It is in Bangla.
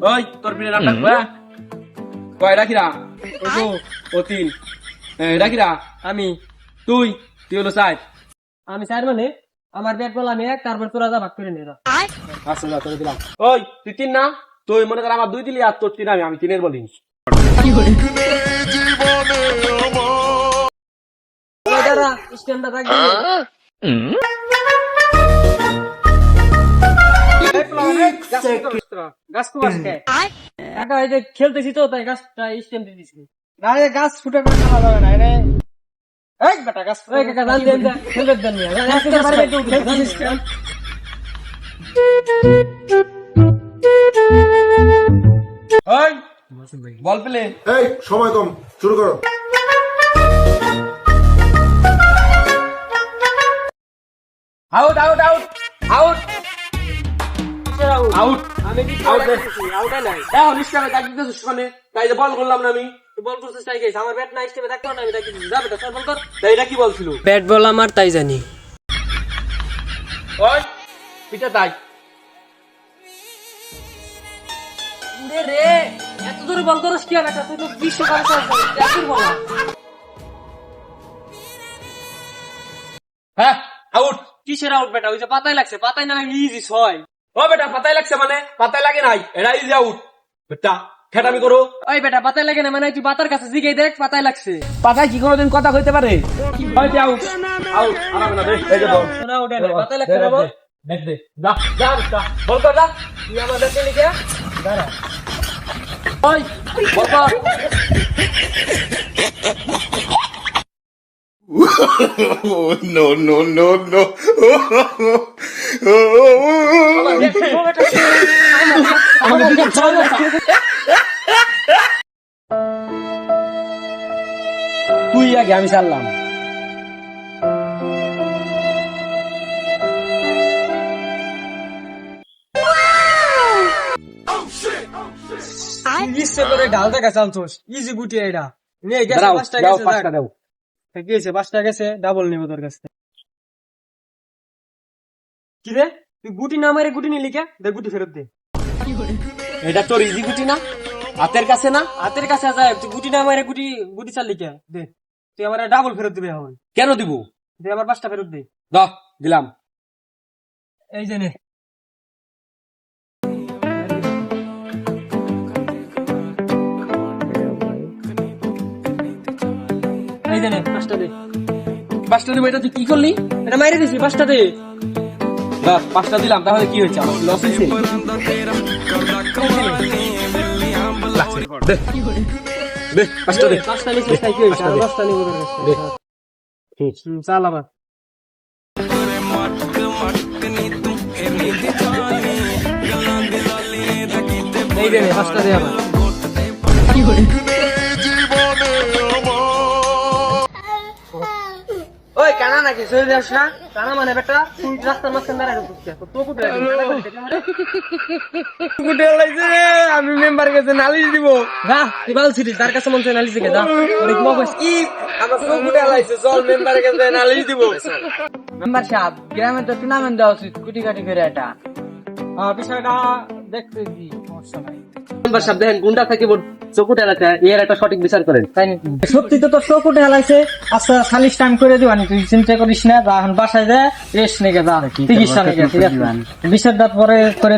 ওই তোর পিনে নাম ডাকবা কয় রাখিরা ও তিন রাখিরা আমি তুই তুই হলো সাইড আমি চার মানে আমার ব্যাট বল আমি এক, তারপর তোরা যা ভাগ করে নে। আচ্ছা যা তোরে দিলাম। ওই তুই তিন না, তুই মনে কর আমার দুই দিলি আর তোর তিন আমি তিনের বলি। স্ট্যান্ডটা রাখবি গাছ তো গাছ একা এই যে খেলতেছি তো তাই গাছটা স্ট্যান্ড দিয়ে দিছি। না রে গাছ ফুটে করে খাওয়া যাবে না রে। এই বেটা গাছ ওই কাকা জান দেন খেলতে দেন না আজকে পারবে একটু খেলছিস কেন? ওই বল পেলে এই সময় কম, শুরু করো। Out out out out out আমি কি আউট আউটে নাই দেখো নিশ্চয় তাকে দিতেছিস মানে তাই যে বল করলাম না আমি বল করছিস তাই গেছে আমার ব্যাট না স্টেপে থাকতো না আমি তাই যা বেটা সর বল কর। তাই এটা কি বলছিল? ব্যাট বল আমার তাই জানি। ওই পিটা তাই উড়ে রে এত দূরে বল করছিস কি বেটা তুই তো বিশ্বকাপে খেলছিস এত বল না। হ্যাঁ আউট। কিসের আউট বেটা ওই যে পাতায় লাগছে পাতায় না ইজি ছয়। ও বেটা পাতায় লাগছে মানে পাতায় লাগে নাই এটা ইজ আউট বেটা খেটামি করো। ওই বেটা পাতায় লাগে না মানে তুই পাতার কাছে জিগেই দেখ পাতায় লাগছে। পাতায় কি কোনোদিন কথা কইতে পারে? ওই যে আউট আউট আরামে না দে এই যে বল না উঠে না পাতায় লাগছে না বল। দেখ দে যা যা বেটা বল কর যা তুই আমার ব্যাটে লিখে দাঁড়া। ওই বল কর। No, no, no, no. তুই আগে আমি চাললাম। ইচ্ছে করে ঢালটা গেছে আলছোস ইজি গুটি এটা নিয়ে গেছে দাও পাঁচটা দাও গেছে পাঁচটা দাও। গেছে পাঁচটা গেছে ডাবল নিব তোর কাছে। কি রে তুই গুটি না মারে গুটি নিলি কে দে গুটি ফেরত দে। এটা তোর ইজি গুটি না হাতের কাছে না? হাতের কাছে যায় তুই গুটি না মারে গুটি গুটি চাললি কে দে তুই আমার ডাবল ফেরত দিবি এখন কেন দিব? দে আমার পাঁচটা ফেরত দে। দাও দিলাম। এই যে নে এই যে নে পাঁচটা দে। পাঁচটা দিব এটা তুই কি করলি? এটা মাইরে দিছি পাঁচটা দে। দাও পাঁচটা দিলাম তাহলে কি হয়েছে আমার লস হয়েছে? দে দে পাঁচটা দে। পাঁচটা নিছিস তাই কি হয়েছে আর দশটা নিব তোর কাছে। চাল আবার এই দে পাঁচটা দে আবার। ওই কানা নাকি চলে যাস না কানা মানে বেটা তুই রাস্তার মাঝখানে দাঁড়ায় ঢুকছিস তো কুটে কুটে লাইছে আমি মেম্বার কাছে নালিশ দিব যা তুই বলছিস তার কাছে মন চাই নালিশ দিকে যা ওরে কি বলছিস কি আমার তো কুটে লাইছে চল মেম্বার কাছে নালিশ দিব। মেম্বার সাহেব গ্রামে তো টুর্নামেন্ট দেওয়া উচিত কুটি কাটি করে এটা। বিষয়টা দেখতেছি সমস্যা নাই। মেম্বার সাহেব দেখেন গুন্ডা থেকে চকুট এলাকা এর একটা সঠিক বিচার করেন। তাই নাকি সত্যি তো তোর চকুটে হেলাইছে। আচ্ছা সালিশ টাইম করে দিবানি তুই চিন্তা করিস না যা এখন বাসায় যা রেস্ট নেগে যা চিকিৎসা নেগে ঠিক আছে বিচারটা পরে করে